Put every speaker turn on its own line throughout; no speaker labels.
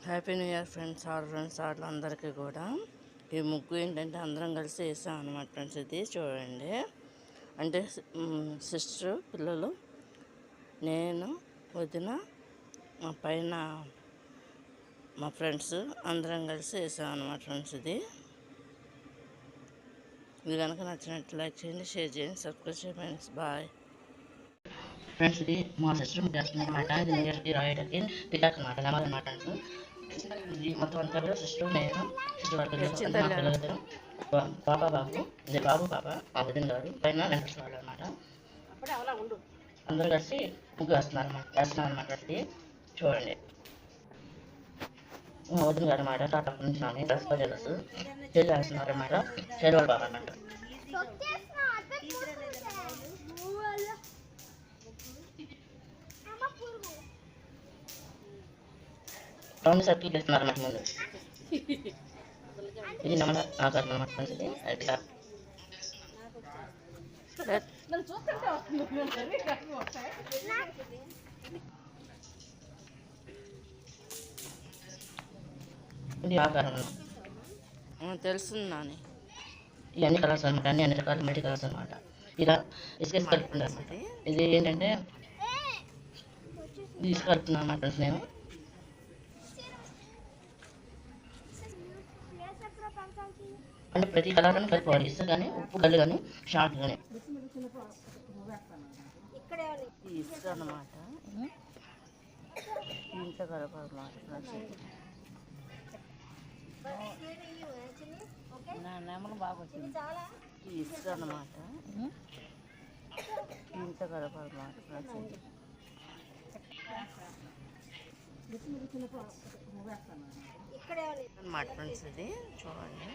Happy new year friends all అందరికీ కూడా. ఈ ముగ్గు ఏంటంటే అందరం కలిసి వేసాం అనమాట ఫ్రెండ్స్. ఇది చూడండి, అంటే సిస్టరు, పిల్లలు, నేను, వదిన, మా పైన మా ఫ్రెండ్స్ అందరం కలిసి వేసాం అనమాట ఫ్రెండ్స్. ఇది కనుక నచ్చినట్టు లైక్ చేయండి, షేర్ చేయండి, సబ్స్క్రైబ్ చేయండి ఫ్రెండ్స్. Bye friends. ఇది మా సిస్టర్ ముగ్గేస్తుందన్నమాట. ఇది న్యూ ఇయర్కి రాయడానికి తిట్టాక అనమాట, నమ్మదన్నమాట ఫ్రెండ్స్. ఇది మొత్తం అంతా కూడా సిస్టర్, నేను, సిస్టర్ వాళ్ళ పిల్లలు, మా పిల్లలిద్దరు, పాప బాబు, ఇది బాబు పాప, మా వదిన గారు, పైన వెంకటేశ్వర వాళ్ళు అనమాట. అందరూ కలిసి ముగ్గు వేస్తున్నారు అనమాట. ఇది చూడండి, మా వదిన గారు అనమాట. టాటా నుంచి నాని డ్రెస్ డ్రెస్ చేసి వేస్తున్నారు అనమాట. చేరు వాళ్ళ బాబు అనమాట. రౌండ్ సర్కిల్ వేస్తున్నారు అన్నమాట ముందు. ఇది నమ్మల ఆకారం అన్నమాట. ఇది ఇది ఆకారం తెలుస్తుంది నాని. ఇవన్నీ కలర్స్ అనమాట, అన్ని రకాల మల్టీ కలర్స్ అనమాట. ఇలా ఇసుక కలుపుతుంది అనమాట. ఇది ఏంటంటే ఇది ఇసుక కలుపుతున్నాను అనమాట నేను. అంటే ప్రతి కలర్ అని కలుపుకోవాలి. ఇసుక కానీ, ఉప్పు కళ్ళు కానీ, షార్ట్ కానీ. ఇసుక అనమాట, ఇంట్లో కలపాలన్నమాట. నెమలు బాగా వచ్చింది. ఇసుక అనమాట, ఇంట్లో కలపాలన్నమాట అన్నమాట ఫ్రెండ్స్. ఇది చూడండి,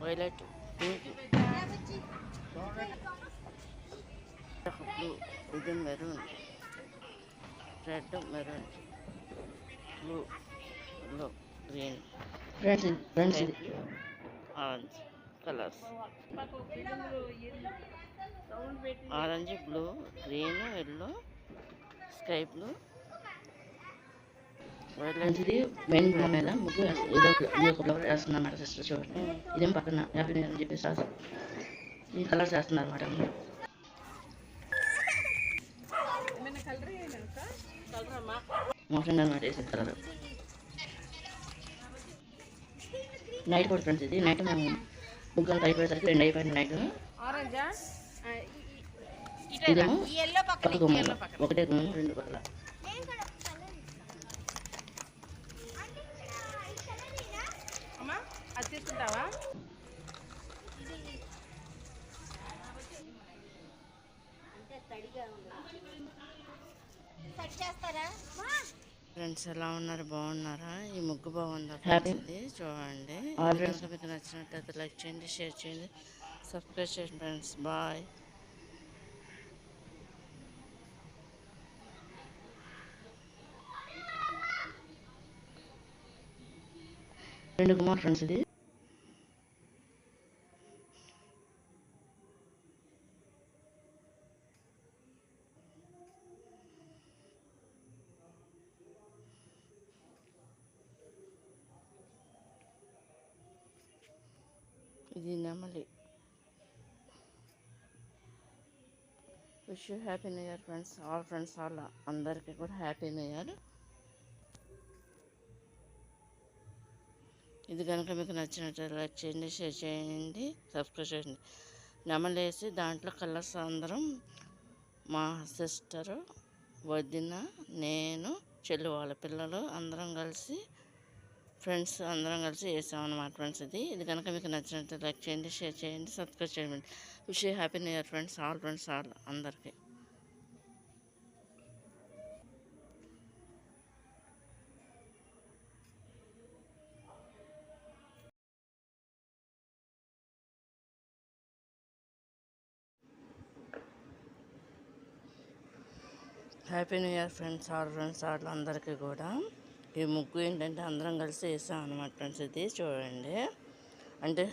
వైలెట్, పింక్, బ్లూ, ఇది maroon, red, maroon, blue, green, friends orange colours. Orange, blue, green, yellow, sky blue, ఇది మెయిన్ మీద ముగ్గు ఇది ఒక ఫ్లవర్ వేస్తుంది అన్నమాట సిస్టర్. చూడండి, ఇదేం పక్కన హ్యాపీ న్యూ ఇయర్ అని చెప్పేసి ఈ కలర్స్ వేస్తున్నారు అన్నమాట. మా ఫ్రెండ్ అనమాట వేసిన కలర్. నైట్ కూడా ఫ్రెండ్స్. ఇది నైట్ మేము ముగ్గు అంతా అయిపోయేసరికి 2 అయిపోయింది నైట్. ఇదేమో పక్క గుమ్మ, ఒకటే గుమ్మ 2 పక్కల. ఫ్రెండ్స్ ఎలా ఉన్నారు, బాగున్నారా? ఈ ముగ్గు బాగుందా? హ్యాపీ చూడండి. మీకు నచ్చినట్లయితే లైక్ చేయండి, షేర్ చేయండి, సబ్స్క్రైబ్ చేయండి ఫ్రెండ్స్. బాయ్. 2 గుమ్మ ఫ్రెండ్స్. ఇది ఇది నెమలి. Wish you happy new year friends all అందరికీ కూడా హ్యాపీ న్యూ ఇయర్. ఇది కనుక మీకు నచ్చినట్లయితే లైక్ చేయండి, షేర్ చేయండి, సబ్స్క్రైబ్ చేయండి. నెమలేసి దాంట్లో కలర్స్ అందరం మా సిస్టరు, వదిన, నేను, చెల్లి వాళ్ళ పిల్లలు అందరం కలిసి ఫ్రెండ్స్ అందరం కలిసి వేసామన్నమాట ఫ్రెండ్స్. ఇది కనుక మీకు నచ్చినట్టు లైక్ చేయండి, షేర్ చేయండి, సబ్స్క్రైబ్ చేయండి. Wish you happy new year friends all అందరికీ. Happy new year friends all అందరికీ కూడా. ఈ ముగ్గు ఏంటంటే అందరం కలిసి వేసాం అనమాట ఫ్రెండ్స్. ఇది చూడండి, అంటే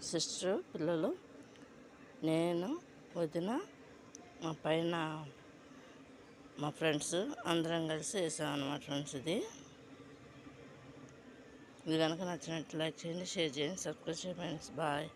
సిస్టరు, పిల్లలు, నేను, వదిన, మా పైన మా ఫ్రెండ్స్ అందరం కలిసి వేసాం అనమాట ఫ్రెండ్స్. ఇది ఇది కనుక నచ్చినట్టు లైక్ చేయండి, షేర్ చేయండి, సబ్స్క్రైబ్ చేయండి. బాయ్.